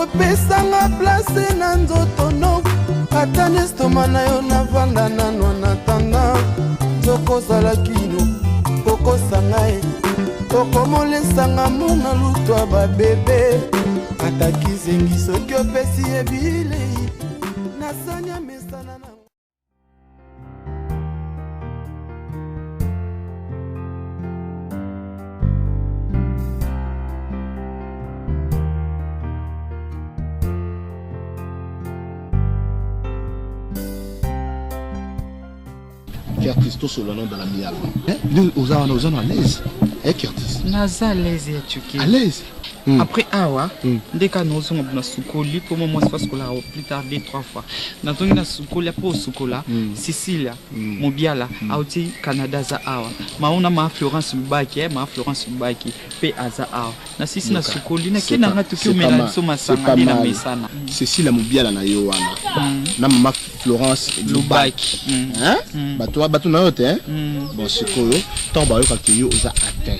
okopesanga place na nzoto no ata nestoma na yo navanda nanwa na tanda tokozala kino okosanga e okomolesanga mona lutwa babebe ata kizengi soki opesi ebilei nasanya mesana na Curtis, tout sur le nom de la mienne. Aux gens à l'aise. Curtis. Naza à l'aise, tu à l'aise. Après awa, dès que nous sommes dans Soukoli, pour moi, c'est parce que là, plus tard, 2-3 fois. Dans ton na Soukoli, après au Soukola, Sicilia, Mobiala, Aouti, Canada, za awa. Mauna ma Florence Mbaki, P aza awa. Na Sicile na Soukoli, na kena ngatu ki umela soma sanga na mesana. Cécile Mobiala na Yoana. Na ma Florence Mbaki. Hein? Bato na yote, hein? Bon, c'est quoi? Tant ba yo kakio oza atteint.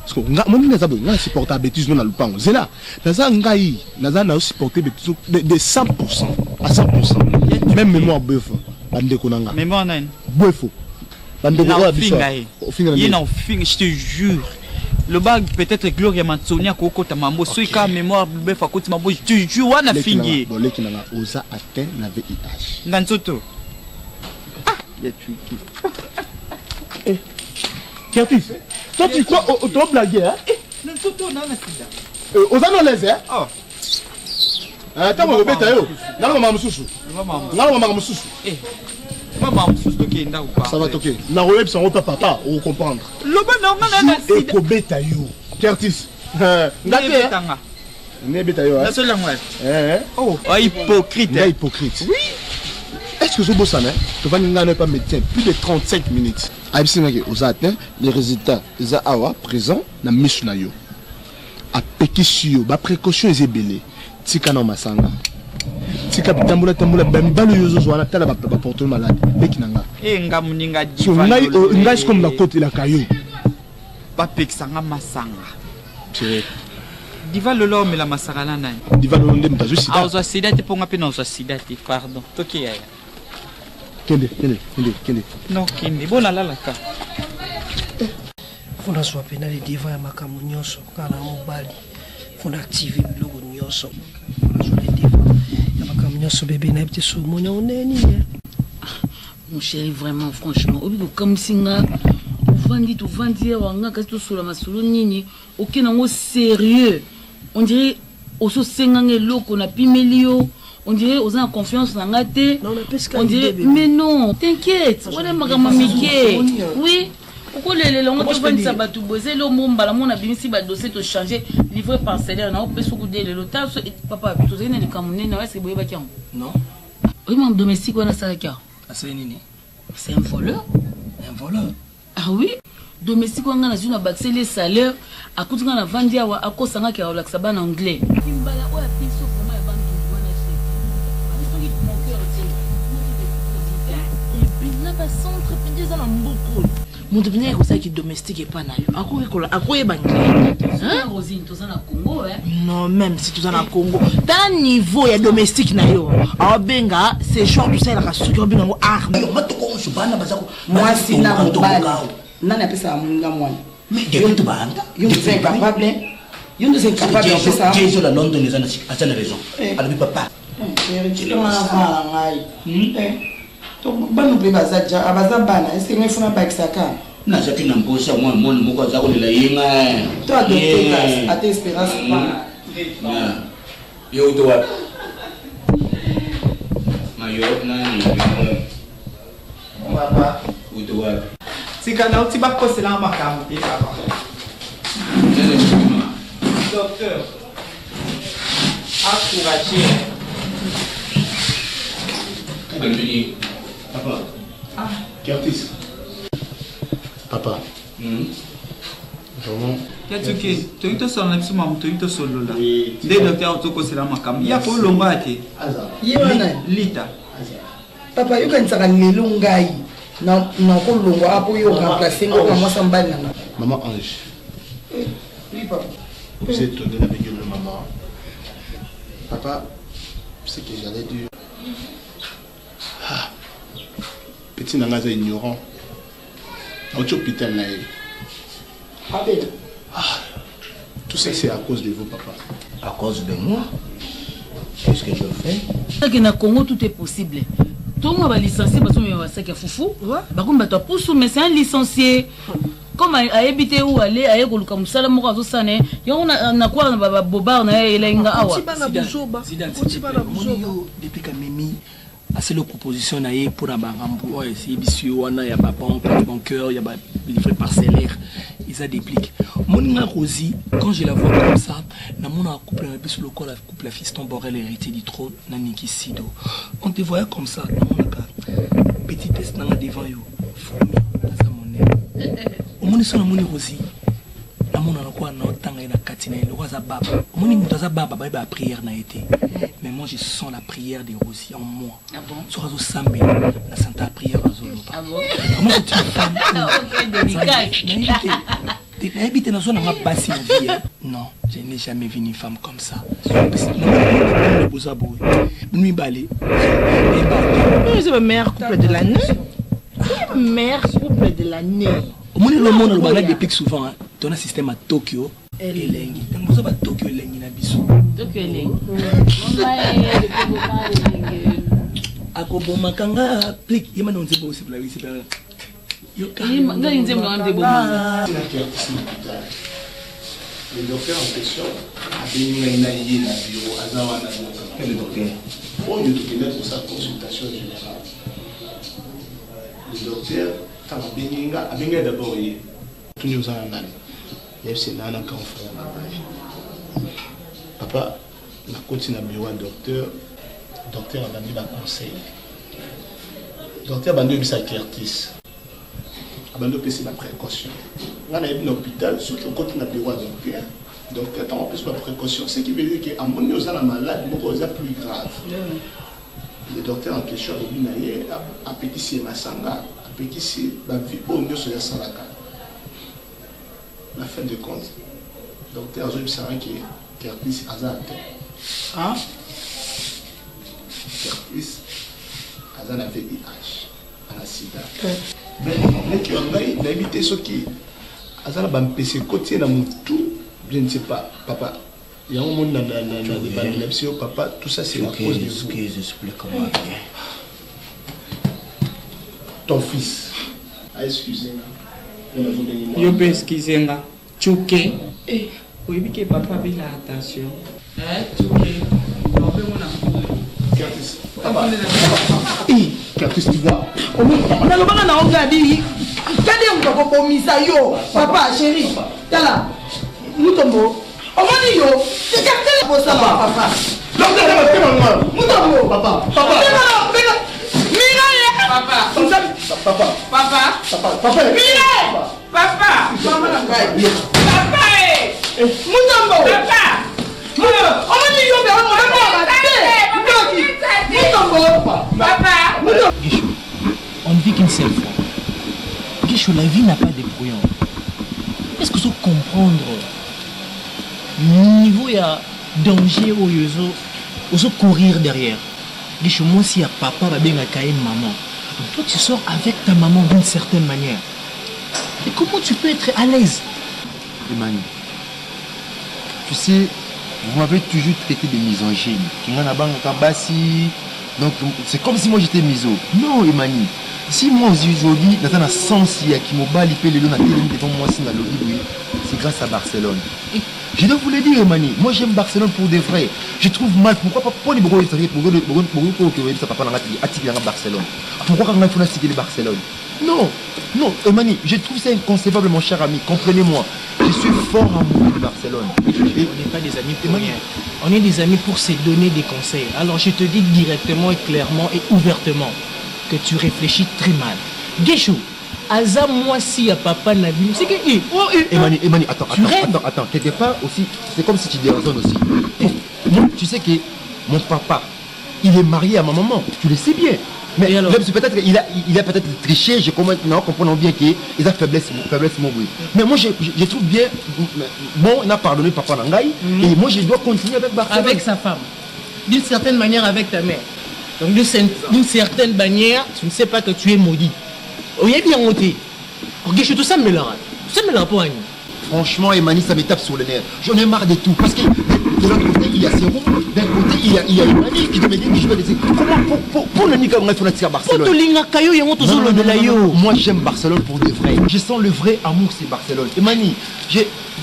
Parce que moi je supporte la bêtise dans le pan. C'est là. Naza na supporté bêtise de 100% à 100%. Même mémoire bœuf. Bande konanga. Mémoire nan. Bœuf. Bande konanga biso. Il en fin, je te jure. Le bag peut-être Gloria Mansonia koko ta mambo soika mémoire bœuf akoti mambo je te jure wana fingi. Bon les kinanga oza atteint na VIH. Nganzoto. Ah, ya tu. Curtis, toi tu crois au blaguer, hein? Non, non, aux annonces, hein? Oh. Attends, on va mettre à eux. Non, maman, moussou. Non, maman, moussou. Eh, maman, moussou, qui est là ou pas? Ça va, ok. Na web, ça va pas papa, on comprendre. Le bon, non, non, non, et qu'on bête à eux. Curtis. N'abetanga. N'abetanga. La seule langue. Oh, hypocrite. Hypocrite. Oui. Est-ce que ce beau ça, tu vas nous pas médecin plus de 35 minutes. Aux atteints, les résultats, les awa présents dans Mishunayo. A Pekisio, ba précaution est belé. Tika na masanga. Tika tambula bembalo yozo zwana tala ba porter malade. Bekinanga. Ngamuninga diva. Ngai comme la côte la caillou. Ba peksanga masanga. Diva lolo me la masanga nani. Diva lolo ndem bazo sida. Azo sida te ponga pe na zo sida te pardon. Toki ya. Kende. Non, Kende. Bon, là, ka. Faut na soit pena les divas ya makamu nyoso kana mobali. Faut activer le logo nyoso. Les divas ya makamu nyoso bébé na petit sou monya oneni. Mon chéri vraiment franchement, obi comme singa tu vandi wanga kasi to solo masolo nini, aucun ngo sérieux. On dirait oso sengange loko na pimelio. On dirait aux en confiance dans la tête. On dirait mais non, t'inquiète. Voilà ma mamike. Oui. Pourquoi les longs tu vas ça batu bosser le momba la mon abimi si ba dossier te changer livrer parcellaire na opé soko de l'hôtel papa tu sais ne kamune na est-ce que boye ba kian. Non. Oui mon domestique wana ça kia. C'est nini? C'est un voleur. Un voleur. Ah oui. Domestique wana na zuna baxer les salaires à coup na vandia wa akosanga kia relaxa ba en anglais. Kimbala wa piso comment e bantu wana centre puis des mboko mon devenir comme ça qui domestique et pas nayo akoye banglais hein Rosine tous en Congo hein non même si tous en Congo d'un niveau ya domestique nayo abenga c'est short tu sais la rasukio benga ngo arme moi si na mobali nani apesa munga mwana mais je te banda yo c'est incapable yo c'est incapable de faire ça j'ai la London les a raison alors papa to banu be bazaja abazabana esinge funa bakisaka na zaki na mbosa mwa mwana moko azako lela yenga to adopter ate espérance na yo to wa mayo nani papa uto wa sika na utiba kosela makamu te papa docteur encouragé Papa. Curtis. Papa. Vraiment. Tu es sur le maximum, tu es sur le là. Des docteurs autour de la macam. Il y a pour le moitié. Lita. Papa, you can say Nilungai. Non, pour le mois, pour you remplacer maman Sambana. Maman Ange. Oui, papa. Vous êtes donné avec le maman. Papa, ce que j'allais dire. Ah, petit Nangaza ignorant. Au hôpital là. Tout ça c'est à cause de vous, papa. À cause de moi? Qu'est-ce que je fais? Dans Congo, tout est possible. Tout le monde va licencier parce que c'est un foufou. Par contre, mais c'est un licencié. Comme à habiter où aller, à école comme ça, la mort à Zosané, il y a quoi, Bobar, et la Inga Awa. Depuis que Mimi a fait la proposition pour la Barambo, il y a mon cœur, il y a des livres parcellaires, ils dépliquent. Mon Rosie, quand je la vois comme ça, mon couple un peu sur le corps, la couple fiston Borel héritier du trône, Naniki Sido. On te voyait comme ça, petit test dans devant you. Omoni sona moni Rosie. Amona quoi na tanga na katina le roi za baba. Omoni mutaza baba ba prière na été. Mais moi je sens la prière de Rosie en moi. Ah bon? Sur Azo Sambe la santa prière Azo. Ah bon? Comment c'est une femme? Tu n'as habité dans zone basse vie. Non, je n'ai jamais vu une femme comme ça. Nuit balé. C'est le meilleur couple de l'année. Meilleur couple de l'année. Au moins le monde le déplique souvent. Ton système à Tokyo. Elengi. Vous avez Tokyo Elengi na biso. Tokyo Elengi. Akoboma kanga applique. Yema non c'est possible là, c'est pas. Le docteur en question a bien une bureau à Zawana. Le docteur. On lui donne pour sa consultation générale. Le docteur a bien d'abord tout nous en a. Il y a c'est là un confrère. Papa, la continue à bureau docteur. Docteur a donné un conseil. Docteur a donné sa clarté. C'est ma précaution. On a un hôpital, surtout quand on a besoin d'un docteur. Donc, quand on a plus de précaution, ce qui veut dire qu'à mon niveau, on a malade, on a plus grave. Le docteur en question a pétissé ma sanga, a pétissé ma vie, on est sur la salaka. La fin de compte, le docteur a dit que Curtis a atteint. Ah? Curtis a un VIH, à la sida. Mais qui ont habité ce qui a un PC côté dans mon tout, je ne sais pas, papa. Il y a un monde dans le papa, tout ça c'est la cause de vous. Explique-moi. Ton fils a excusé. Je peux excuser. Tchouké. Oui, que papa avait l'attention. Tchouké. Curtis. Papa. Curtis, tu vois. On a le bain à regarder. Quand on va commissaire, papa, chérie, t'as là. Nous tombons. On va dire, c'est quelqu'un pour ça, papa. Nous papa. Papa. Papa. Papa. Papa. Papa. Papa. On ne vit qu'une seule fois. Guichou, la vie n'a pas de brouillon. Est-ce que vous comprendre le niveau il y a danger au yozo, au courir derrière. Guichou, moi si y a papa va bien accueillir maman. Toi tu sors avec ta maman d'une certaine manière. Et comment tu peux être à l'aise? Emmanuel, tu sais, vous m'avez toujours traité de misogyne. Donc c'est comme si moi j'étais miso. Non, Emmanuel. Si moi aujourd'hui, dans un sens qui m'a balayé le long devant moi, c'est grâce à Barcelone. Et je dois vous le dire, Emmanuel. Moi j'aime Barcelone pour de vrai. Je trouve mal. Pourquoi pas pour les brouilles pour que papa n'a Barcelone. Pourquoi quand il faut citer Barcelone? Non, non, Emmanuel, je trouve ça inconcevable, mon cher ami. Comprenez-moi. Je suis fort amoureux de Barcelone. On n'est pas des amis pour rien. On est des amis pour se donner des conseils. Alors je te dis directement et clairement et ouvertement que tu réfléchis très mal. Guéchou, Aza, moi si à papa n'a vu, c'est que... Emmanuel, attends. Quelque part aussi, c'est comme si tu déraisonnes aussi. Tu sais que mon papa, il est marié à ma maman. Tu le sais bien. Mais peut-être qu'il a peut-être triché, je comprends bien qu'il a faiblesse mon bruit. Mais moi je trouve bien, bon, on a pardonné papa Nangaï, et moi je dois continuer avec Barcelone. Avec sa femme. d'une certaine manière avec ta mère. Donc d'une certaine manière, tu ne sais pas que tu es maudit. Oh, il y a bien monté. Ok, je suis tout ça, mais là. Tout ça, mais là, pour Annie. Franchement, Emani, ça me tape sur les nerfs. J'en ai marre de tout. Parce que de l'autre côté, il y a Zéro. D'un côté, il y a Emani qui me dit que je vais laisser. Comment pour le Nika, on a fait à Barcelone. Moi, j'aime Barcelone pour de vrai. Je sens le vrai amour, c'est Barcelone. Emani,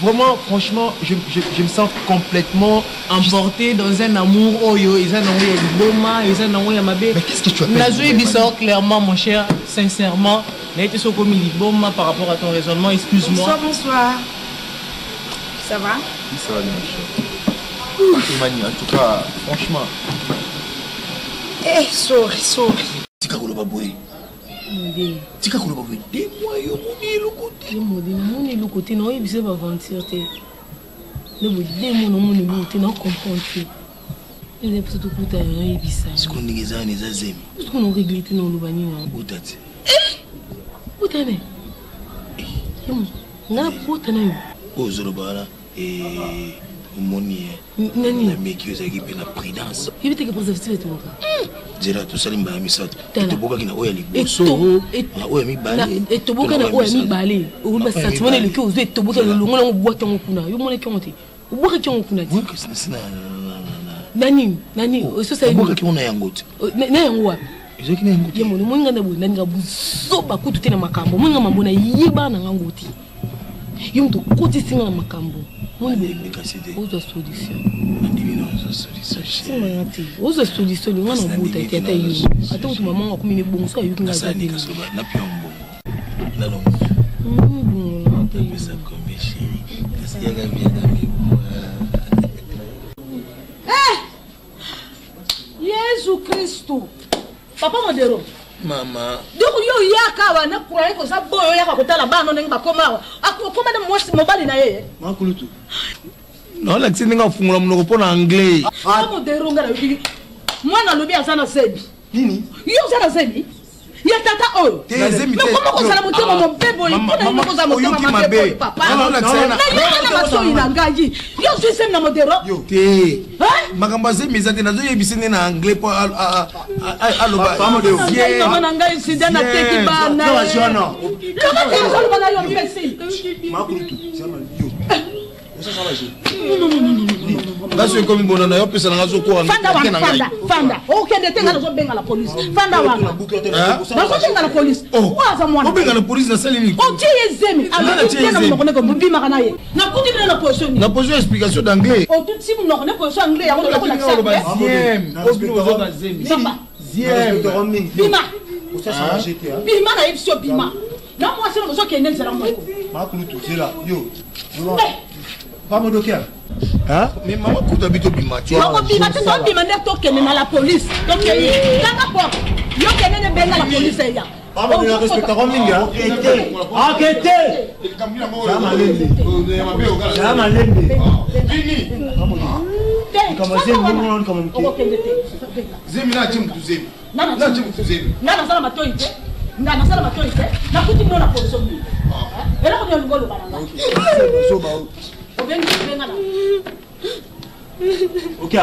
vraiment, franchement, je me sens complètement emporté dans un amour. Oh, ils ont envoyé du Boma, ils ont envoyé Mabé. Mais qu'est-ce que tu as fait? Nazoé Bissau, clairement, mon cher, sincèrement, n'a été sur comme il Boma par rapport à ton raisonnement, excuse-moi. Bonsoir. Ça va? Oui, ça va bien, mon cher. Emani, en tout cas, franchement. Eh, sorry. Tika koloba boy. Tika koloba boy. Dis-moi, yo, mon est le côté, non, il va aventure. Le démon, non, mon est non, comprendre. Il est plutôt pour ta rien, il ça. Ce qu'on dit, c'est un zazem. Ce qu'on a réglé, non, le bagnon. Où t'as-tu? Où t'as vu? Non, où t'as vu? Oh, Zorobara. Et. Moni, la mec qui a équipé la prudence. Il veut que pour ça, c'est tout. Déjà, tout ça, il m'a mis ça. Et tu vois qu'il y a un et tu vois qu'il y a un balai. Ou bien ça, tu vois le cœur, tu vois le long, on boit ton kuna. Il y a qui ont été. Ou boire qui ont kuna. Nani, ça c'est. Boire qui ont un goût. N'ayangwa. Il y a mon monde dans le monde, so baku tout est dans ma cambo. Mon maman na yiba na ngoti. Yum to côté singa na makambo. Mon autre solution. Autre solution, on a bout à tête. Attends, tu maman a commis bon ça, il y a ça. Na piombo. Na non. Ça comme chérie. Qu'est-ce qu'il y a bien d'amis? Jésus Christ. Papa Modero. Maman. Donc yo yaka na croire que ça boyo yaka kotala bano nenga koma. Akoma na mwasi mobali na yeye. Makulutu. Non, la tine nga fungula mnoko pona anglais. Papa Modero ngala yiki. Mwana lobi azana sebi. Nini? Yo zana sebi. Ya tata oyo. Tezemi te. Comment ko sala motema mon bebo ipona ko za motema ma bebo papa. Non, la tine na. Na maso ina ngaji. Yo zisem na Modero. Yo. Te. Makambo zemi zate nazo yebisene na anglais po aloba. Papa Modero. Ye. Na ngai sida na teki bana. Yo wasiona. Kama tezolo bana yo mpesi. Makulutu. Sama yo. Ngaso komi bona na yo pesa na ngaso ko fanda okende tenga na zo benga la police fanda wa na zo benga la police waza mwana obenga la police na sali ni o tie zemi ala tie na moko neko bima kana ye na kuti na position na position explication d'anglais o tout simu no na position anglais ya ko la ziem obino zo ba zemi ziem bima ça ça jeter bima na ipsio bima na moi c'est zo kende nzela moko makulutu zela yo pas mon docteur. Hein? Mais maman, quand tu habites au Bima, tu as. Tu as Bima, tu as la police. Donc, il y a un rapport. Il y a la police. Papa, tu respectes Rominga. Enquêtez. Fini. Commencez à nous comme un petit. Zemina, tu me dis. Non, tu me dis. Non, ça m'a tué. Non, ça m'a tué. La petite non la police. Et là, on est le golo. Ok.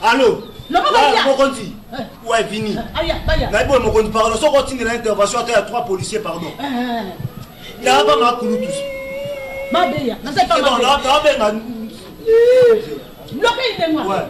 Allô. Ouais, fini. Pardon, si on continue l'intervention, il y a 3 policiers, pardon. Il n'y a pas ma coulou tous. Mabeya, na c'est pas Mabeya. Ouais.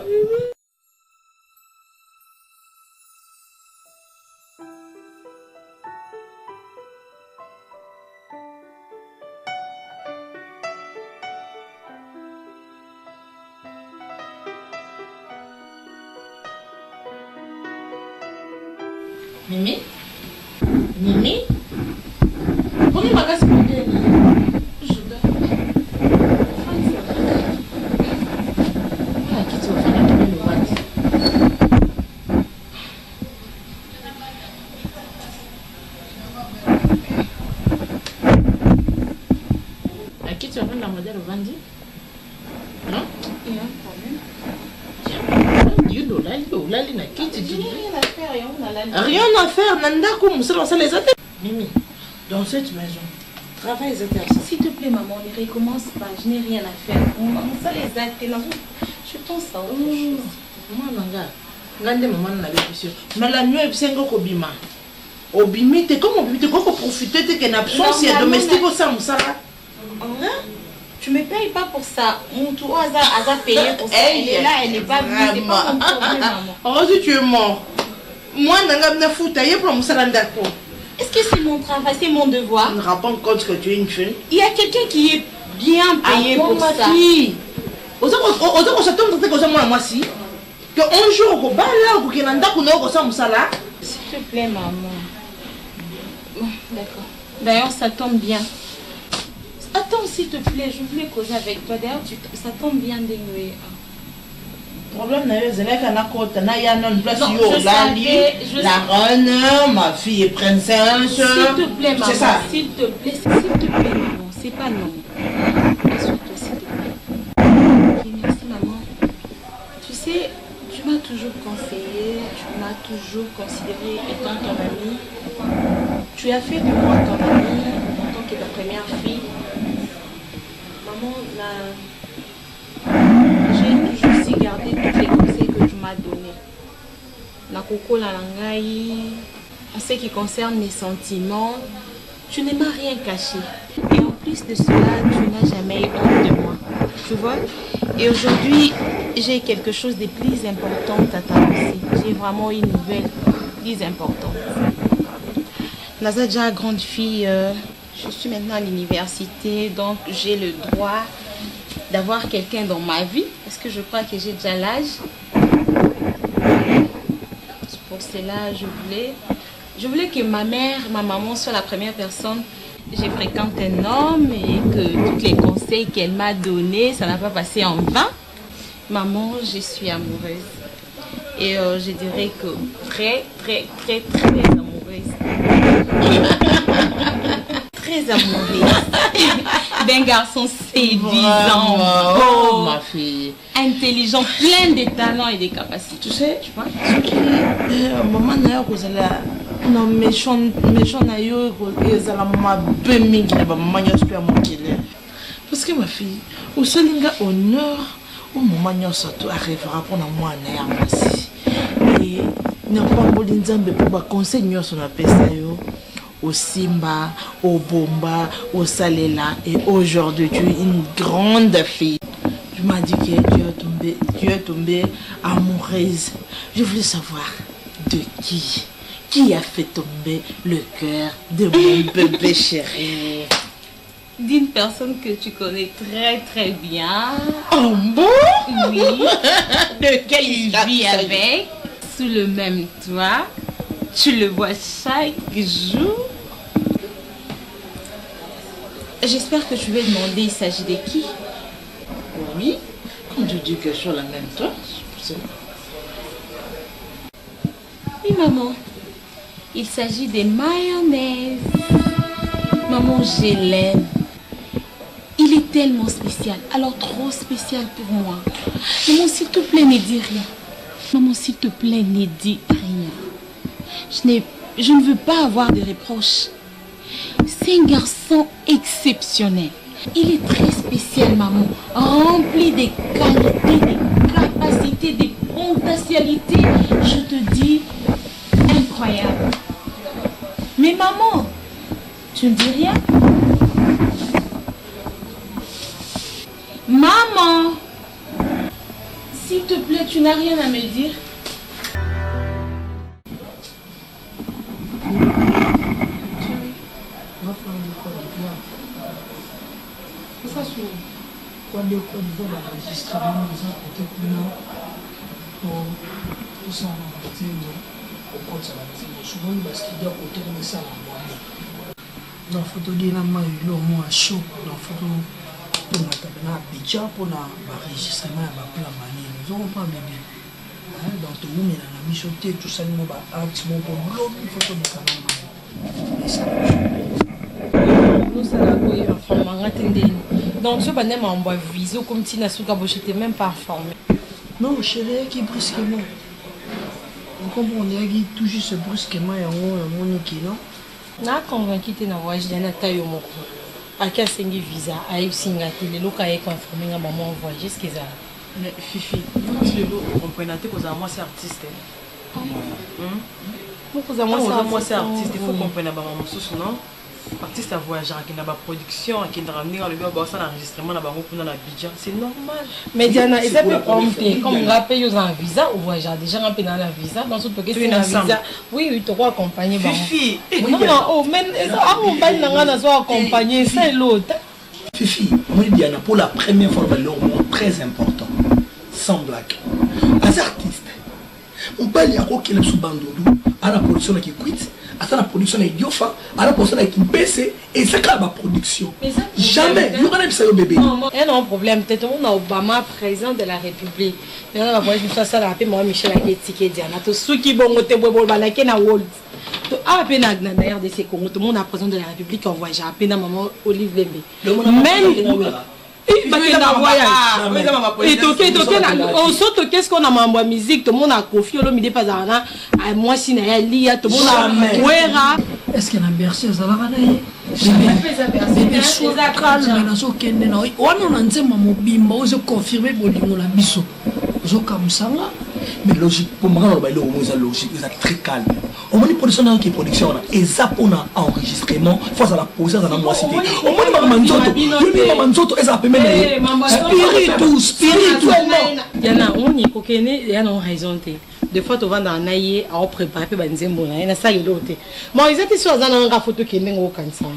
Mimi? On est pas cassé. Tu vas prendre la modèle au Vandi? Non? Il y a un problème. olali na kiti. Rien à faire et on a la Rien à faire, Nanda, comme ça, on les attend. Mimi, dans cette maison, travail les intéressants. S'il te plaît, maman, ne recommence pas. Je n'ai rien à faire. On ça les actes. Je pense à autre chose. Maman, Nanga, Nanda, maman, n'a pas sûr. Mais la nuit, c'est un gros bima. Au bimi, t'es comme au bimi, t'es comme pour profiter, t'es qu'une absence, il y a domestique au ça, Tu me payes pas pour ça. Mon tour a payé pour ça. Elle est là, elle n'est pas venue. C'est pas mon problème, maman. Heureusement, tu es mort. Moi, Nanga, n'a foutu, il y a pour ça, d'accord. Est-ce que c'est mon travail, c'est mon devoir? Ne rends pas compte que tu es une fille. Il y a quelqu'un qui est bien payé pour ça. On s'attend à moi si. Que un jour, on va là, pour qu'il y ait un là. S'il te plaît, maman. Bon, d'accord. D'ailleurs, ça tombe bien. Attends, s'il te plaît, je voulais causer avec toi. D'ailleurs, ça tombe bien d'énouer. Problème, c'est que na côte, na y a une place Non, yo, la reine, ma fille est princesse. S'il te plaît, maman. C'est ça. S'il te plaît, maman. C'est pas non. Assure-toi, s'il te plaît. Ok, merci, maman. Tu sais, tu m'as toujours conseillé, tu m'as toujours considéré étant ton amie. Tu as fait de moi ton amie en tant que ta première fille. Maman, j'ai toujours aussi gardé tous les conseils que tu m'as donnés. La coco, la langaï, en ce qui concerne mes sentiments, tu ne m'as rien caché. Et en plus de cela, tu n'as jamais eu honte de moi. Tu vois? Et aujourd'hui, j'ai quelque chose de plus important à t'annoncer. J'ai vraiment une nouvelle plus importante. Nazadja, grande fille, je suis maintenant à l'université, donc j'ai le droit d'avoir quelqu'un dans ma vie, parce que je crois que j'ai déjà l'âge. Pour cela, je voulais que ma mère, ma maman soit la première personne. Je fréquente un homme et que tous les conseils qu'elle m'a donnés, ça n'a pas passé en vain. Maman, je suis amoureuse. Et je dirais que très amoureuse. Très amoureuse. D'un garçon séduisant, beau, ma fille, intelligent, plein de talents et de capacités. Tu sais, maman n'a pas non méchant na yo ezala mabe mingi na maman nyonso pe mokile. Parce que ma fille, au solinga honneur, au maman nyonso to arrivera pour na moi na ya masi. Et n'a pas mboli nzambe pour ba conseil nyonso na pesa yo. Au Simba, au Bomba, au Salela, et aujourd'hui tu es une grande fille. Tu m'as dit que tu es tombée amoureuse. Je voulais savoir de qui a fait tomber le cœur de mon bébé chéri. D'une personne que tu connais très bien. Oh bon? Oui. De quelle tu vis avec, sous le même toit. Tu le vois chaque jour. J'espère que tu vas demander, il s'agit de qui? Oui, quand tu dis que sur la même toi, c'est... Oui, maman. Il s'agit de mayonnaise. Maman, je l'aime. Il est tellement spécial, alors trop spécial pour moi. Maman, s'il te plaît, ne dis rien. Maman, s'il te plaît, ne dis rien. Je ne veux pas avoir de reproches. C'est un garçon exceptionnel. Il est très spécial, maman. Rempli de qualités, de capacités, de potentialités. Je te dis, incroyable. Mais maman, tu ne dis rien? Maman, s'il te plaît, tu n'as rien à me dire? Dans la photo de la main, il y a un chaud. Dans la photo de la Abidjan pour l'enregistrement de la plan manière. Nous n'avons pas bébé. Dans tout le monde, il y a la michoté, tout ça, nous avons un pour l'homme, une photo de la Nous, ça n'a pas eu un donc, je vais me visio comme si je n'étais même pas informé. Non, chérie, qui brusquement. comprendre qui tout juste brusquement et on est qui non. Na convaincu te na voyage na tayo moko. Aka sengi visa ayi singa te le loka e confirmer nga maman voyage ce qu'ils a. Mais Fifi, tu le comprends que moi c'est artiste. Moi c'est artiste, il faut comprendre maman sous non. Artiste à voyager qui n'a pas production qui n'a ramené le gars bah ça l'enregistrement là bas pour dans Abidjan, c'est normal. Mais Diana, ils avaient compté comme on rappelle aux un visa au voyage déjà un peu dans la visa dans ce que c'est un visa. Oui, tu dois accompagner maman. Fifi. Non, oh mais accompagner n'a pas accompagner c'est l'autre. Fifi, moi Diana pour la première fois le mot très important. Sans blague. Les artistes on peut aller à quoi sous Bandodou à la production qui quitte à la production de Diofa à la production avec une PC et c'est quoi ma production jamais il y aura même ça au bébé il y a un problème peut-être on a Obama président de la République mais on va voir je ça rappelle moi Michel a étiqueté Diana tout ceux qui bon te bo ba like na world to a peine na RDC Congo tout le monde a président de la République en voyage à peine maman Olive Lembe même et qu'est-ce qu'on a mambo musique tout le monde a confié le midi pas à moi si na li tout le monde a wera est-ce que na Bercy ça va aller bébé soit calme na so kende na wana na nzema mobimba ozo confirmer bolingo la biso ozo kamsanga mais logique pour moi on va aller au moins logique ils sont très calme au moins production qui production là et ça pour un enregistrement face à la position dans la moi cité au moins maman nzoto et ça peut même spiritu il y en a on y kokene il y en a raison des fois tu vas dans naïe à préparer pe banzembo na ina ça yote moi ils étaient sur dans la photo qui n'est aucun sens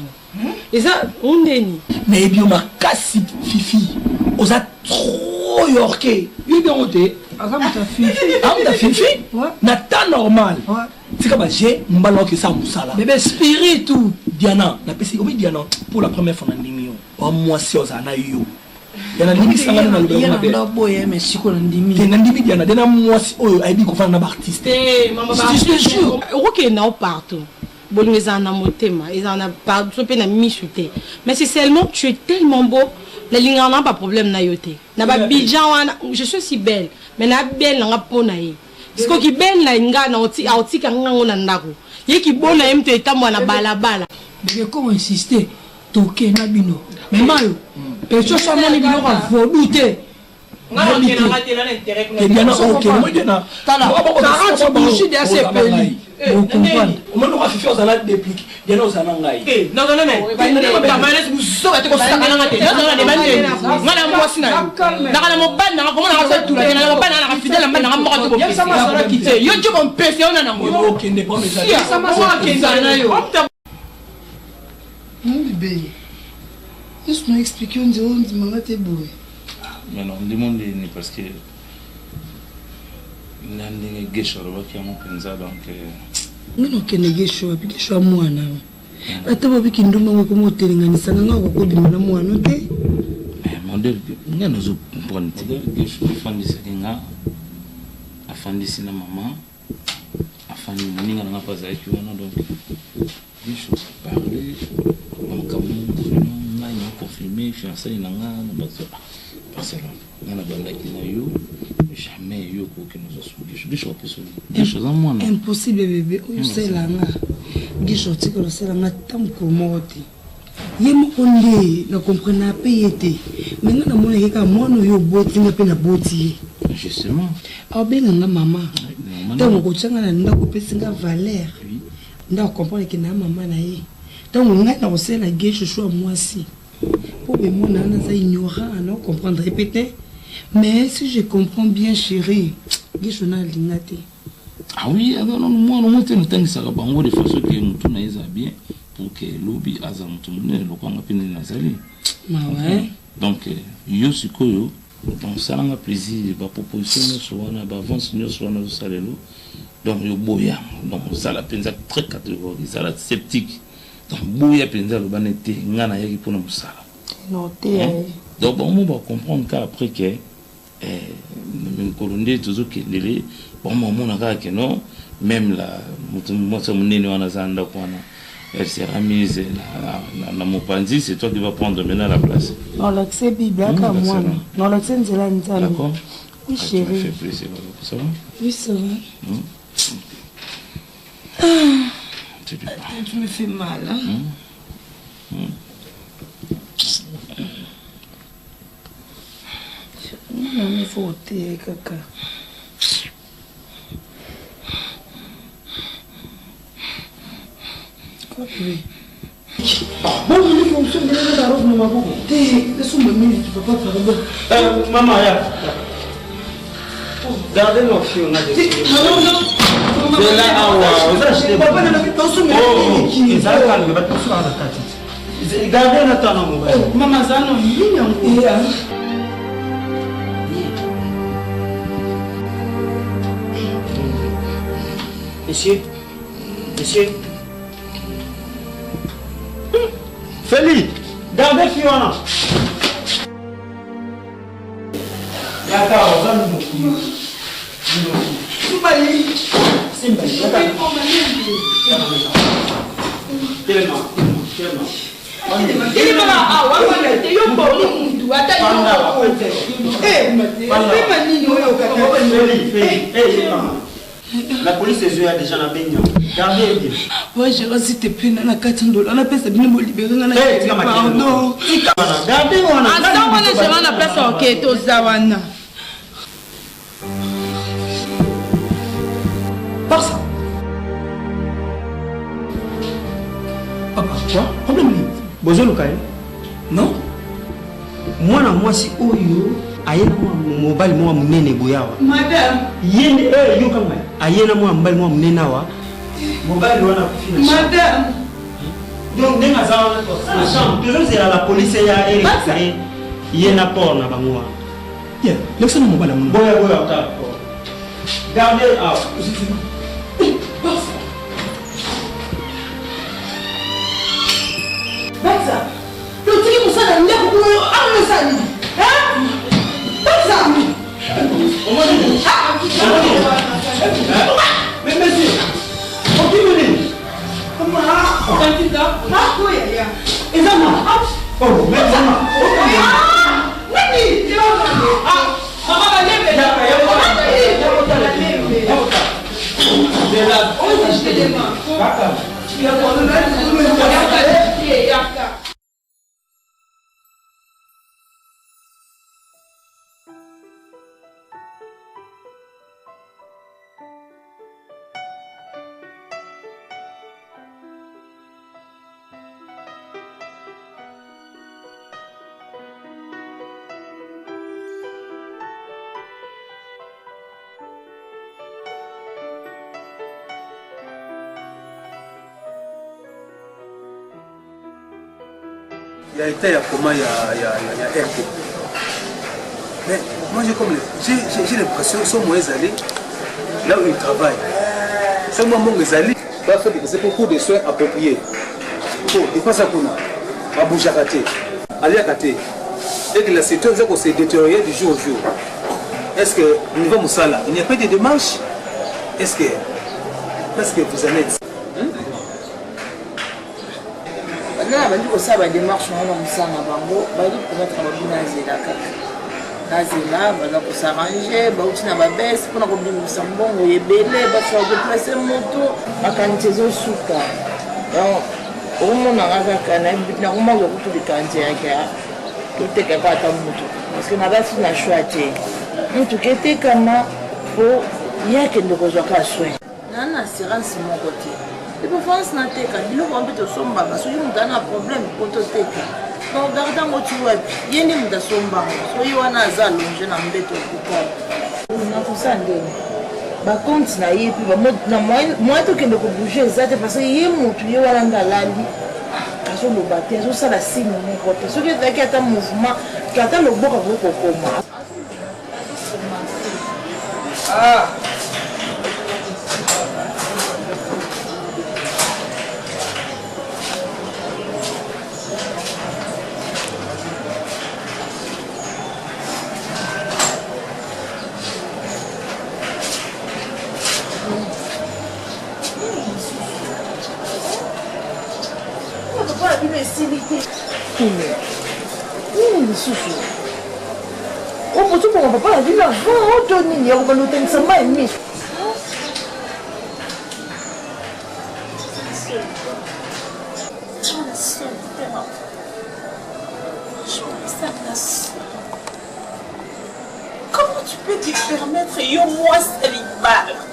et ça on est ni mais bien ma casse Fifi aux a trop yorké il bien ôté ta Fifi na ta normal c'est comme j'ai mbalo que ça musala bébé spiritu Diana na pesi obi Diana pour la première fois na ndimi yo moi si ozana yo Diana ndimi sanga na lobelo na be boye mais siko na ndimi na ndimi Diana dena moi si oyo aibi ko fana na artiste maman OK na partout bon les en motema ils en a pas pe na michute mais c'est seulement tu es tellement beau la ligne n'a pas problème na yote na ba bijan wana je suis si belle mais na belle nga pona yi siko ki belle na nga na oti ka nga ngona ndako ye ki bona mto etamwa na balabala bébé comment insister toke na bino mais mayo personne ça moni bino ka vodouté nga ngena ngatela na intérêt que Diana OK moi Diana tala 40 bougies de assez peli vous comprenez on m'a pas fait ça déplique Diana osana ngai non pas mal vous so ate ko saka na ngatela na de bande ngana mwasi na na kana mobanda na komona ka tula na mobanda na fidèle na moko to bo ça m'a sala quitté yo tu bon pèse on na ngo OK ne pas mais ça m'a sala quitté na yo mon bébé est-ce que m'expliquer on dit manga te boy mais non demande ni parce que nandenge geshoro bakiamo penza donc ngino kene gesho puis gesho mwana ata babiki nduma ngoko motelinganisa ngako ko bimana mwana te modèle ngana zo ponte gesho fandisi nga afandisi na mama afandi ninga nga paza ki wana donc gesho parler donc comme nga ni confirmer fiancé na nga na bazo Barcelone ngana banda kina yo jamais yo ko que nous assouvir des choses en moi impossible bébé o c'est là nga gisho tiko lo c'est là nga tam ko moti yemo onde na comprendre payete mais ngana mona ka mwana yo boti nga pe na boti justement a benga nga mama tango ko tsanga na ndako pesi nga valeur ndako comprendre que na mama na ye tango nga na ko c'est la gisho choix moi si pour que mon âne soit ignorant, non comprendre répéter. Mais si je comprends bien, chérie, je n'ai rien. Ah oui, alors moi, nous mettons le temps de ça de façon que nous tournons bien pour que l'obi azam tourne le coin de Nazali. Donc, yo sikoyo, donc ça a plaisir, la proposition sur on a avance sur nos salaires. Donc yo boya, donc ça la peine très catégorique, ça la sceptique. Donc boya penza le banete ngana yaki pour nous sala. Noté. Donc bon on va comprendre qu'après que même colondé toujours que les bon moment na ka non même la moi ça munene wana zanda kwana elle sera mise na mopanzi c'est toi qui vas prendre maintenant la place. Non l'accès biblique à moi. Non l'accès nzela nzala. D'accord. Oui, chérie. Tu me fais plaisir. Ça va? Oui, ça va. Tu me fais mal, hein? Non, mais il faut ôter, caca. Quoi, oui? Bon, il faut se mettre dans la robe, maman. Laisse-moi me tu peux pas faire ça. Maman, gardez nos filles, on a des filles. C'est là, vous achetez. Papa, on a fait tout ça, mais gardez notre temps, maman, ça non, il y a Monsieur, Félix, gardez Fiona. D'accord, on va nous la police est déjà déjà la baigne. Gardez bien. Ouais, j'ai reçu tes peines à la 400 $. On appelle ça bien me libérer. Pardon. Gardez moi. Attends, on est sur la place en quête aux Zawana. Par ça. Papa, quoi? Problème libre. Bonjour Lukaï. Non? Moi si Oyo. Ayena mo mobile mo munene boyawa. Madame. Yende yo kama. Ayena mo mobile mo munene wa. Mobile wana kufina. Madame. Donc nenga zawana to. Chambre, toujours c'est la police ya Eric. Yena port na bangwa. Yeah, laisse mon mobile mon. Boya ta. Gardez Baza. Le truc pour ça la lumière pour amener ça. Hein? Baza. Mais monsieur, on dit venez. Comment? Quoi ya? Et ça oh, mais maman. Nani? Maman va lever. Il y a été comment il y a RP. Mais moi j'ai l'impression que son moyen d'aller là où il travaille. C'est moi mon Zali. C'est pour des soins appropriés. Il faut ça qu'on a. Abouja Kate. Alia Kate. Et que la situation s'est détériorée du jour au jour. Est-ce que au niveau Moussala, il n'y a pas de démarche? Est-ce que vous en êtes? Là, on a des démarches, on a nazela baza kosarrange bauti na babese mpona kobimisa mbongo ebele bafaa koplace moto makanisi ezosuka donc okomonanga kaka nakomaka kotulika nzeyake totekaka ata motuka parce que nabasi na shwa te motuka etekama po yakende kozwaka soin naa na assurance moko te eperformance nateka biloko mpe tosombaka soki moto ana problème po toteka donc garde ngo tu wapi yende moto asombanga soki wana aza allonge na mbeto okokala nakosa ndenge bakonte na ye mpe moyen tokende kobouge eza te parce que ye motu ye wana nde alali azoloba te azosala signe moko te soki ezalaki ata mouvement to ata loboka kokokoma On peut pas pas la ville avant, on donne il y a un hôtel ça m'a aimé. Comment tu peux te permettre yo moi célibataire?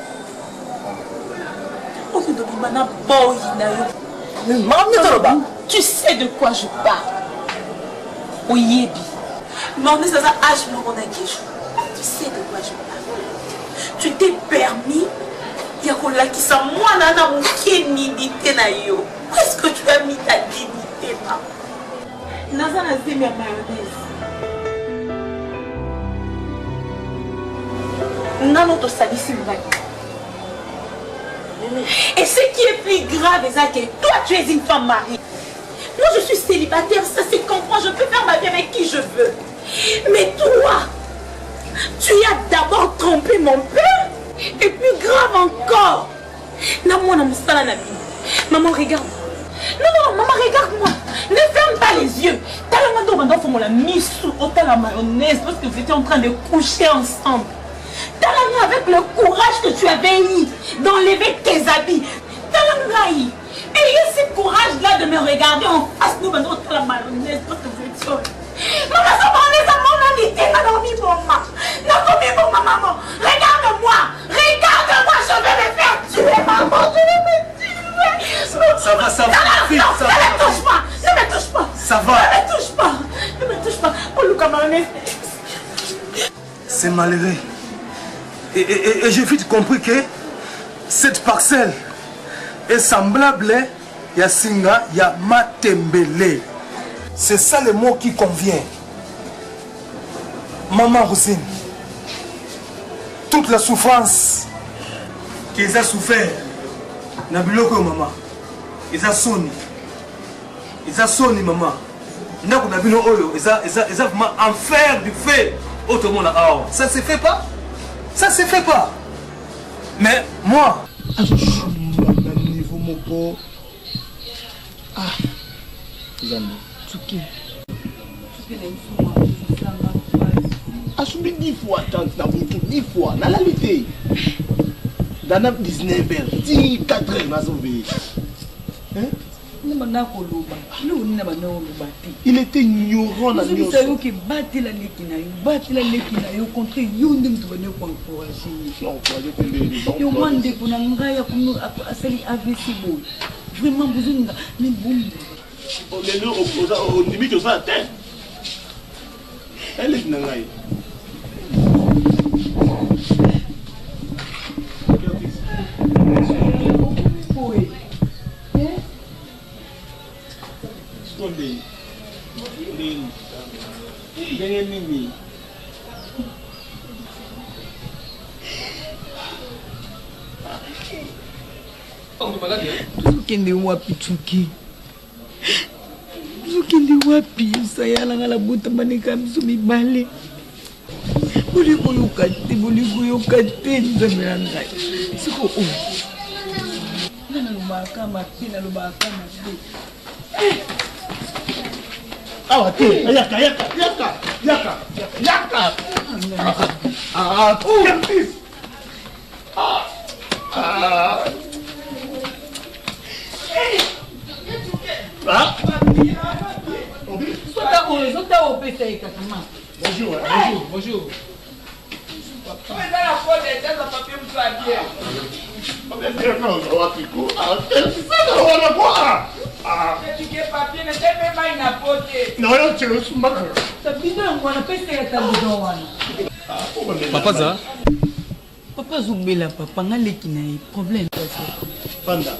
Tu sais de quoi je parle. Oui, mais on est dans un âge où on a quelque chose. Tu sais de quoi je parle. Tu t'es permis il y a qui ça moi nana mon dignité na yo. Où est-ce que tu as mis ta dignité là? Naza na zemi ya mayonnaise. Nano to salisi mbaki. Et ce qui est plus grave, c'est que toi, tu es une femme mariée. Moi, je suis célibataire, ça se comprend, je peux faire ma vie avec qui je veux. Mais toi, tu as d'abord trompé mon père. Et plus grave encore, maman, regarde. Non, maman, regarde-moi. Ne ferme pas les yeux. T'as la mise sous la mayonnaise parce que vous étiez en train de coucher ensemble. Avec le courage que tu avais eu d'enlever tes habits. Talangaï. Et il y a ce courage-là de me regarder en face. Nous venons de la mayonnaise parce que vous étiez. Maman, ça m'a enlevé à mon amitié. Maman. Regarde-moi. Regarde-moi. Je vais me faire tuer, maman. Je vais me tuer. Ça va. Non, ne me touche pas. Ça va. Ne me touche pas. Oh, Lucas, mayonnaise. C'est malheureux. Et j'ai vite compris que cette parcelle est semblable à Singa, à Matembele. C'est ça le mot qui convient. Maman Rosine, toute la souffrance qu'ils ont souffert, Nabiloko maman, ils ont sonné. Maman. Ils ont vraiment enfer du fait. Autrement, ça ne se fait pas. Ça se fait pas. Mais moi, niveau mon pot. Asubi 10 fois tant na butu 10 fois na la lutte. Dans 19 heures, 4 heures na sauvé. Hein? Il était ignorant dans le vraiment besoin de au limite de ça tête. Elle est nangai. Kende wapi Chuki? Kende wapi? Saya la buta manika biso mibale. Boli koyokate nzamela. Siko o. Nana lubaka makina lubaka makina. Ah, te, yaka. Ah, Bonjour. Papa Zoubela, papa, ngaleki na problème. Panda.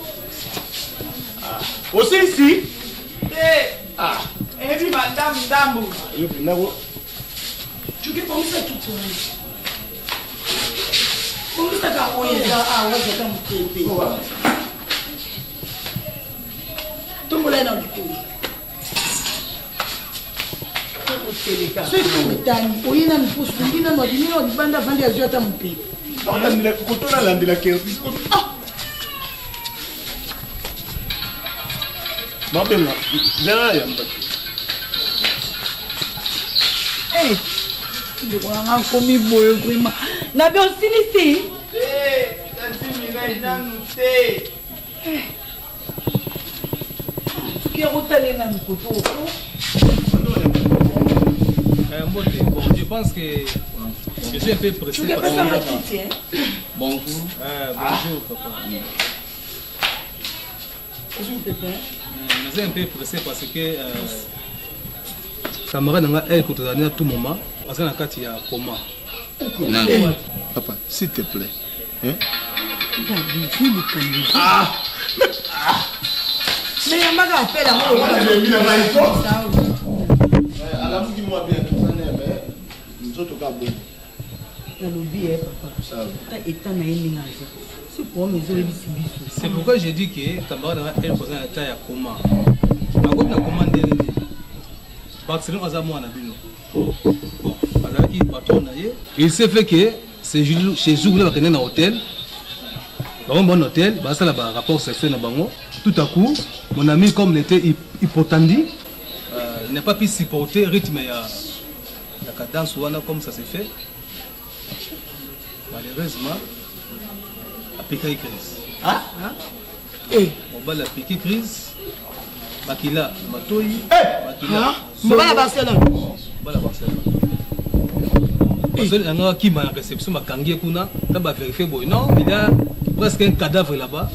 Aussi ici. Et puis madame Dambo. Tu peux pas ça tout seul. Comment ça va? Tout le monde est dans le coup. C'est tout. Oui, on a une pousse. On a une bande avant de jouer à mon pied. On a une photo là, de la caisse. Ma belle, j'ai rien. Hey, On a commis beau, vraiment. N'a bien aussi ici. Qui est rotalé dans le couteau. Je pense que je suis un peu pressé. Bonjour. Bonjour, papa. Je suis un peu pressé parce que camarade elle écoute à tout moment. Parce qu'il y a un coma. Papa, s'il te plaît. Hein? Ah! Mais il y a un appel à moi. Alors, dis-moi bien, tout ça, mais nous autres, on va c'est pourquoi j'ai dit que camarade elle pose un taille à coma. La commande Barcelone a moi na bino. Il s'est fait que chez vous là dans hôtel. Dans un bon hôtel, bah ça là rapport sexuel na bango. Tout à coup, mon ami comme il était hypotendie, n'a pas pu supporter le rythme la cadence ou comme ça s'est fait. Malheureusement, a piqué crise. Ah? On va la piquer crise. Bakila, Matoyi, Bakila. Bala Barcelone. Bala Barcelone. Parce que qui m'a réception m'a kangié kuna, t'as pas vérifié bon non, il y a presque un cadavre là-bas.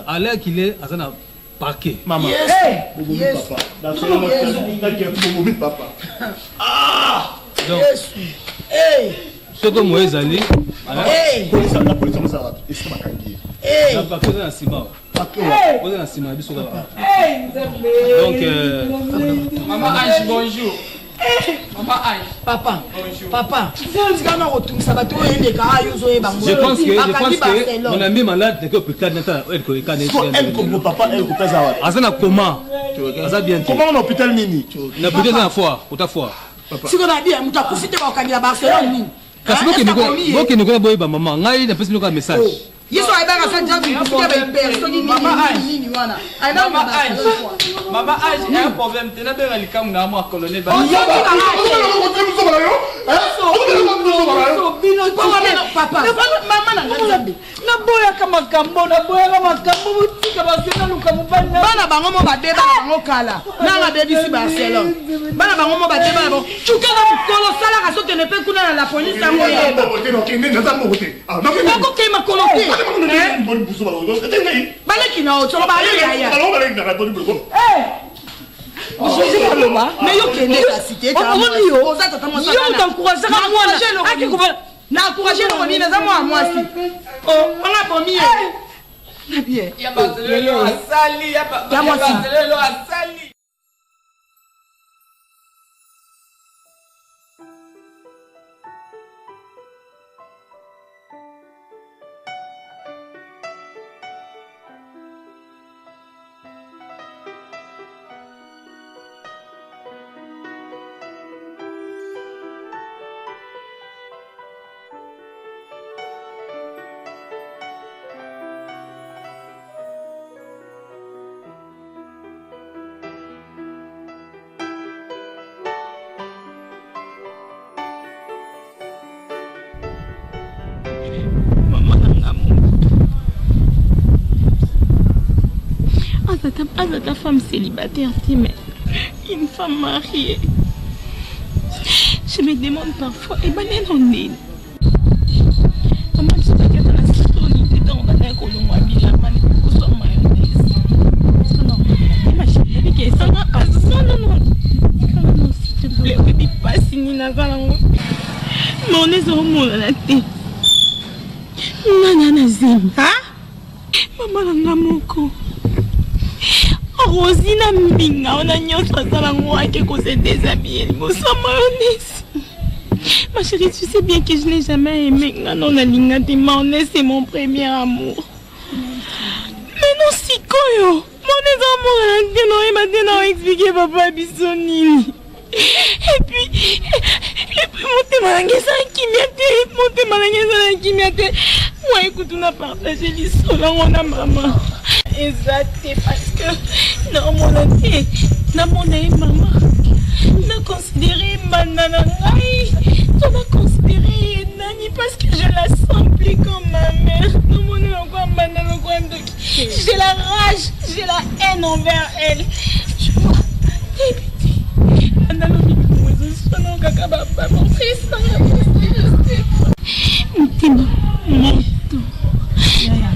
Alors qu'il est à un parquet. Maman. Papa. Ah. Donc, ce que moi j'ai allé, la police ça va. Est-ce que ma kangié? La parquet dans ciment. Posez dans ciment, bisous là. Donc, Maman Ange, bonjour. Maman Ange. Papa. Bonjour. Papa. Je pense que mon ami malade n'est que hôpital n'était elle que elle comme papa elle que ça va. Azana comment? Aza bien. Comment on hôpital nini? Na peut-être na fois, ou ta fois. Si on a dit on t'a profité pour candidat Barcelone. Kasi boke ni ko boy ba maman, ngai na pesi un message. Yeso aibaka sa jabi kufikia personne Maman nini wana. Maman Ange, il y a un problème. Tu n'as pas le na moi colonel. Papa. Maman na ngambe. Na boya kama kambo tika basena luka mubanya. Bana bango mo badeba bango kala. Na la bebi si Barcelone. Bana bango mo badeba bango. Chuka na mukolo sala ka sote ne pe kuna na la police yango yeba. Bako ke makolo te. Baleki na otolo baleki ya. Mais yo kende la cité ta. Yo t'encourager à moi. Na encourager le roni na moi moi si. Oh, on a promis. Na bien. Ya Barcelone a sali, ya Barcelone a sali. Ta femme célibataire, mais une femme mariée. Je me demande parfois, et ben on est. Maman, je sais pas que dans la situation, on va dire qu'on a mis la main pour que soit mayonnaise. Non, ma chérie, avec elle, ça va pas. Non, s'il te plaît, bébé, pas signer la valangue. Mais on est au monde à la tête. Nana Zim. Hein? Maman, n'a moko. Rosina Mbinga, on a nyonso azala ngwake ko se déshabiller liboso mayonnaise. Ma chérie, tu sais bien que je n'ai jamais aimé non na linga te mayonnaise, c'est mon premier amour. Mais non sikoyo, mayonnaise amour na non maintenant expliquer papa bisonini. Et puis mon témoignage ça qui m'était, mon témoignage ça qui m'était. Moi écoute, on a partagé l'histoire on a maman. Exact, parce que non mon avis, non mon avis maman. na considéré Mananangai, tu vas considérer Nani parce que je la sens plus comme ma mère. J'ai la rage, j'ai la haine envers elle. Je vois,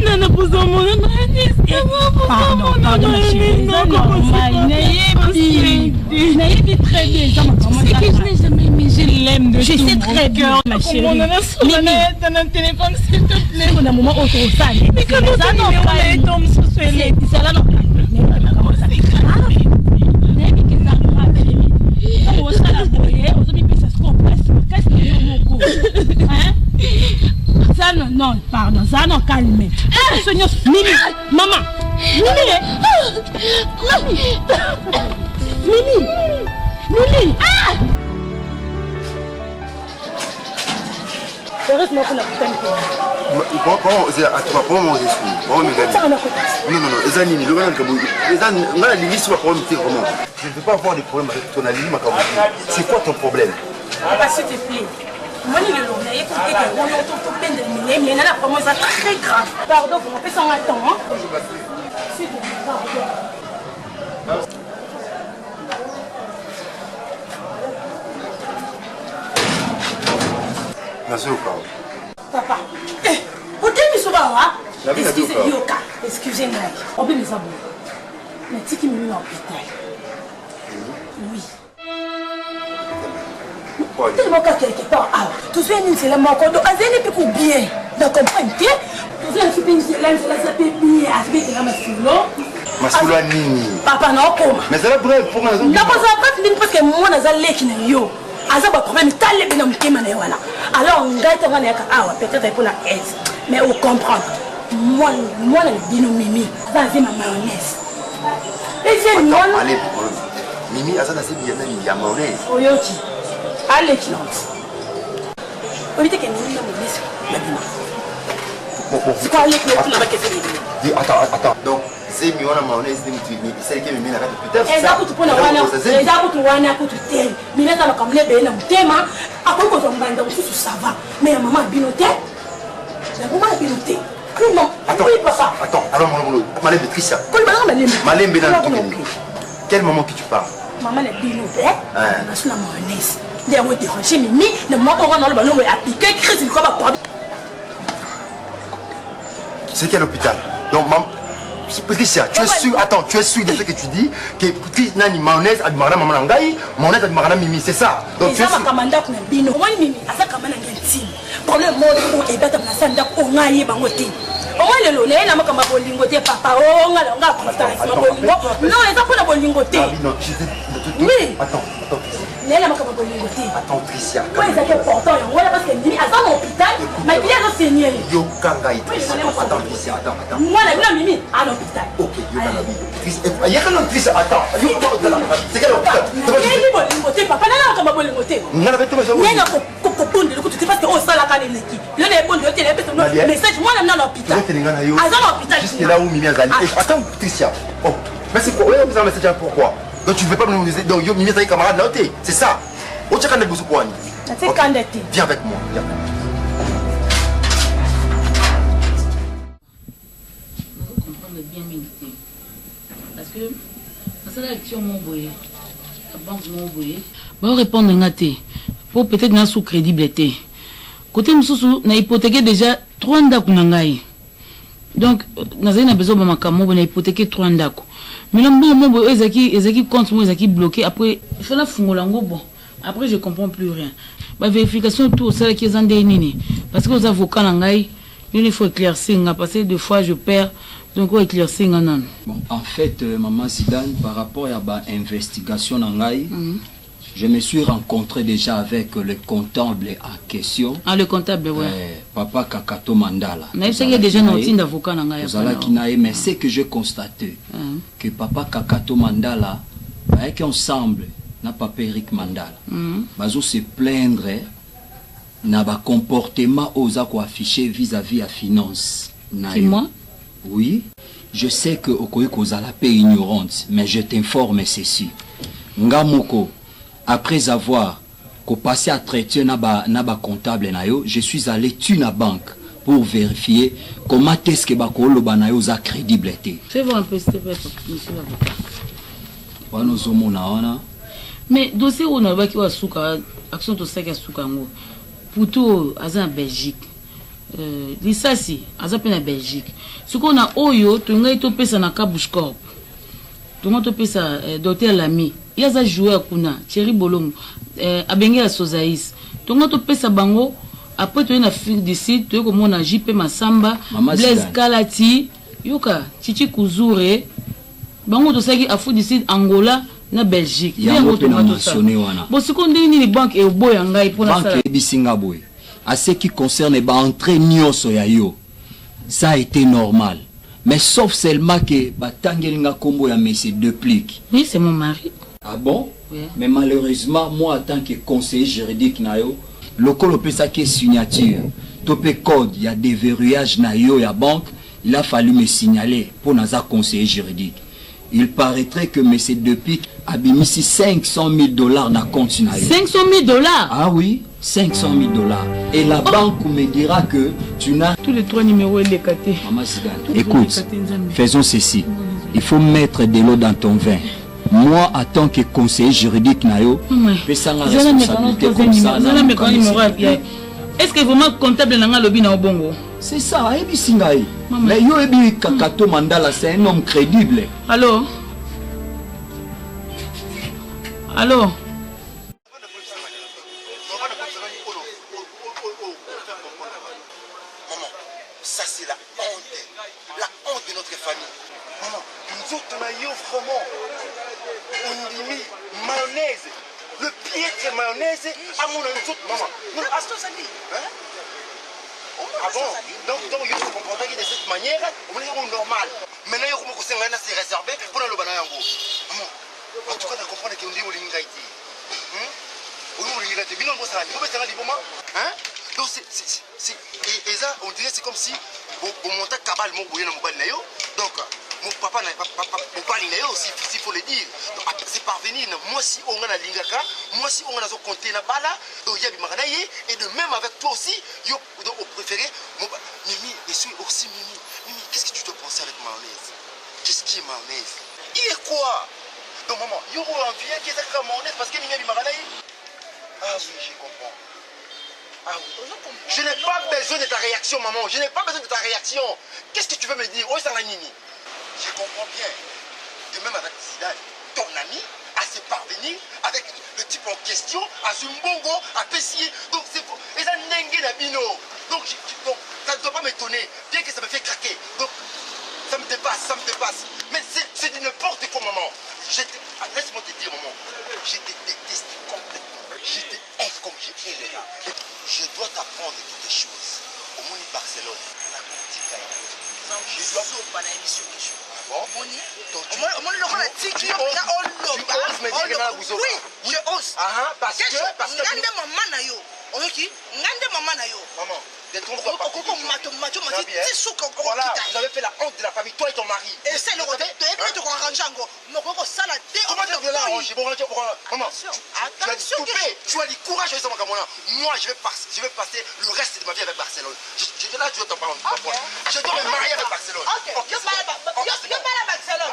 Nana pose mon pardon, ma chérie. Naïbi très bien. C'est que je n'ai jamais aimé, je l'aime de je tout sais mon très bien, cœur. ma chérie. On a un téléphone, s'il te plaît. On a un moment autre mais comment ça nous tombe sur ce lit? C'est là, non. Ça non, pardon, ça non, calme. Mimi, maman, Mimi. Reste-moi pour la putain de Comment je ne veux pas avoir des problèmes avec ton ami. C'est quoi ton problème? S'il te plaît. Moi, il est long. Il y a quelqu'un qui a la promo, c'est très grave. Pardon, vous m'appelez sans attendre. S'il te plaît, pardon. Merci beaucoup. Papa. Vous excusez-moi. On peut me savoir. Mais tu qui me met à l'hôpital. Oui. Tellement qu'à quelque part, tout ça c'est la mort. Donc, elle est plus bien. Donc, comprends-tu? Tout ça, c'est bien. Masula nini? Papa, non, comment? Mais c'est la preuve pour raison. Non, parce que moi, je suis là. Aza ba problème talé bina mutema na wana. Alors ngaita wana yaka awa peut-être pour la aide. Mais on comprend. Moi le bino Mimi, vas-y ma mayonnaise. Et c'est non. Allez, Mimi aza na c'est bien na mayonnaise. Oyoki. Allez qui lance. On dit que Mimi na mayonnaise. Bon. C'est quoi les clés tu n'as pas fait dis attends. Donc c'est mieux na mayonnaise ni mutini. C'est que Mimi na kata peut-être. Exactement pour na wana. Exactement wana ko tu tel. Mimi na comme les bena mutema. Ako ko zombanda ususu ça va. Mais maman binoté. La maman binoté. Comment? Attends, alors mon Malembe Tricia. Malembe dans le tout. Quel moment que tu parles? Maman est binoté. On a sous la mayonnaise. Des mots dérangés Mimi, le moment on a le ballon est appliqué, crise il croit pas. C'est quel hôpital? Donc maman Patricia, tu es sûr, attends, tu es sûr de ce que tu dis que Nani mayonnaise a marana maman ngai, mayonnaise a marana Mimi, c'est ça. Donc tu es sûr. Kamanda kuna bino. Moi Mimi, asa kamana ngentini. Problème mo ko ebata na sanda ko ngai bangote. O moi le lolé na makamba bolingote papa o ngala nga putain bolingo. Non, eza ko na bolingote. Oui. Attends. Nela makamba bolingote. Attends Tricia. Ouais, c'est important. Voilà parce que Mimi asa dans l'hôpital, mais il y a le seigneur. Yo kangai. Attends Tricia, attends. Moi la Mimi à l'hôpital. OK, yo kangai. Il y a quel Tricia? Attends. C'est quel hôpital? Bolingote papa na makamba bolingote. Nala beto mazo. Nela ko bonde le coup tu parce que on sala kana leki. Le ne bonde hotel le message moi na l'hôpital. Jusque là où Mimi a gagné. Attends, Tricia. Oh, mais c'est quoi? Vous avez un message pourquoi? Donc tu ne veux pas me dire. Donc Mimi a des camarades là, c'est ça. Où tu as des besoins? Viens avec moi. Vous comprenez bien méditer. Parce que c'est la lecture mon boyer. La banque mon boyer. Bon répondre ngaté. Pour peut-être na sous crédibilité. Côté mususu na hypothéquer déjà 3 ndako na ngai. Donc nazali na besoin ba makambo na hypothéquer 3 ndako. Mais là mon ezaki compte moi ezaki bloqué après il faut la fungola ngo bon. Après je comprends plus rien. Ba vérification tout ça qui est en nini parce que aux avocats na ngai il faut éclaircir parce que des fois je perds donc on éclaircir nan. Bon en fait maman Zidane par rapport à ba investigation na ngai je me suis rencontré déjà avec le comptable en question. Ah, le comptable, oui. Papa Kakato Mandala. Mais c'est qu'il y a déjà un avocat dans la mais c'est que j'ai constaté que Papa Kakato Mandala, avec ensemble, n'a pas Eric Mandala. Bazo se plaindre n'a pas comportement aux affiché vis-à-vis à finance. C'est moi? Oui. Je sais que Okoye Kozala paix ignorante, mais je t'informe ceci. Ngamoko. après avoir passé à traiter naba comptable nayo, je suis allé tuer la banque pour vérifier comment est-ce que bakolo banayo za crédibilité. Fais voir un peu s'il te plaît, monsieur l'avocat. Wana zomona wana. Mais dossier on a baki wa suka action to saka suka ngo. Puto aza en Belgique. Lisasi aza pe na Belgique. Ce qu'on a oyo to ngai to pesa na Kabushkorp. To ngai to pesa docteur Lami. Yaza joueur kuna Thierry Bolongo. Abenge ya Sozaïs. To ngai to pesa bango. Après tu es na fil d'ici, tu es comme on a JP Massamba, Blaise Kalati, Yoka, Chichi Kuzure, bango to saki afu d'ici Angola na Belgique. Yango to mentionné wana. Bon ce qu'on dit ni banque et boy ngai pour na banque bisinga boy. À ce qui concerne ba entrée nyonso ya yo. Ça a été normal. Mais sauf seulement que ba tangelinga kombo ya monsieur Deplique. Oui, c'est mon mari. Ah bon? Oui. Mais malheureusement moi en tant que conseiller juridique na yo le col pesa qui est signature, topé code, il y a des verrouillages na yo ya banque, il a fallu me signaler pour naza conseiller juridique. Il paraîtrait que M. Depic a mis ici $500,000 na compte na yo. $500,000? Ah oui, $500,000. Et la banque me dira que tu n'as... Tous les 3 numéros élécatés. Maman Zidane, écoute, faisons ceci. Il faut mettre de l'eau dans ton vin. Moi, en tant que conseiller juridique, Nayo, je fais la responsabilité comme ça. Est-ce que vraiment comptable n'a lobby na bongo? C'est ça, Ebi Singaï. Mais yo Ebi Kakato Mandala, c'est un homme crédible. Allô? Allô? Maman, ça c'est la honte de notre famille. Maman, nous autres on a eu vraiment on dit mayonnaise, le piètre mayonnaise à mon autre maman. Nous hein? Ah bon? Donc il faut comprendre que de cette manière, on est normal. Maintenant il faut que c'est réservé pour le banayango. Maman, en tout cas on comprend que on dit au lingaïti. Hein? Donc et ça on dirait c'est comme si on montait cabal mon bouillon mon bal nayo. Donc mon papa n'a pas mon bal nayo s'il faut le dire. C'est parvenir moi si on a la lingaka, moi si on a zo compter la bala, donc il y a bimaganaye et de même avec toi aussi, yo au préféré mon Mimi et suis aussi Mimi, qu'est-ce que tu dois penser avec mayonnaise? Qu'est-ce qui est mayonnaise? Il est quoi? Donc maman, yo envie qui est comme mayonnaise parce que Mimi bimaganaye. Ah oui, je comprends. Ah oui. Je n'ai pas besoin de ta réaction, maman. Je n'ai pas besoin de ta réaction. Qu'est-ce que tu veux me dire? Oh, ça va nini. Je comprends bien. Et même avec Zidane, ton ami a se parvenir avec le type en question, à Zumbongo, à Pessier. Donc c'est faux. Et ça n'engue d'abino. Donc ça ne doit pas m'étonner. Bien que ça me fait craquer. Donc ça me dépasse. Mais c'est du n'importe quoi, maman. Laisse-moi te dire, maman. Je te déteste complètement. Je te hais comme je hais les gars. Je dois t'apprendre quelque chose. Au monde de Barcelone, on a un petit cahier. Je dois t'apprendre quelque chose. Ah bon? Oui, je ose. Parce que maman, détrompe-toi pas. Voilà, vous avez fait la honte de la famille, toi et ton mari. Et c'est le côté. Comment tu veux l'arranger? Maman, tu as du courage avec ça, moi, je vais passer le reste de ma vie avec Barcelone. Je dois t'en parler. Je dois me marier avec Barcelone. Ok, je parle à Barcelone.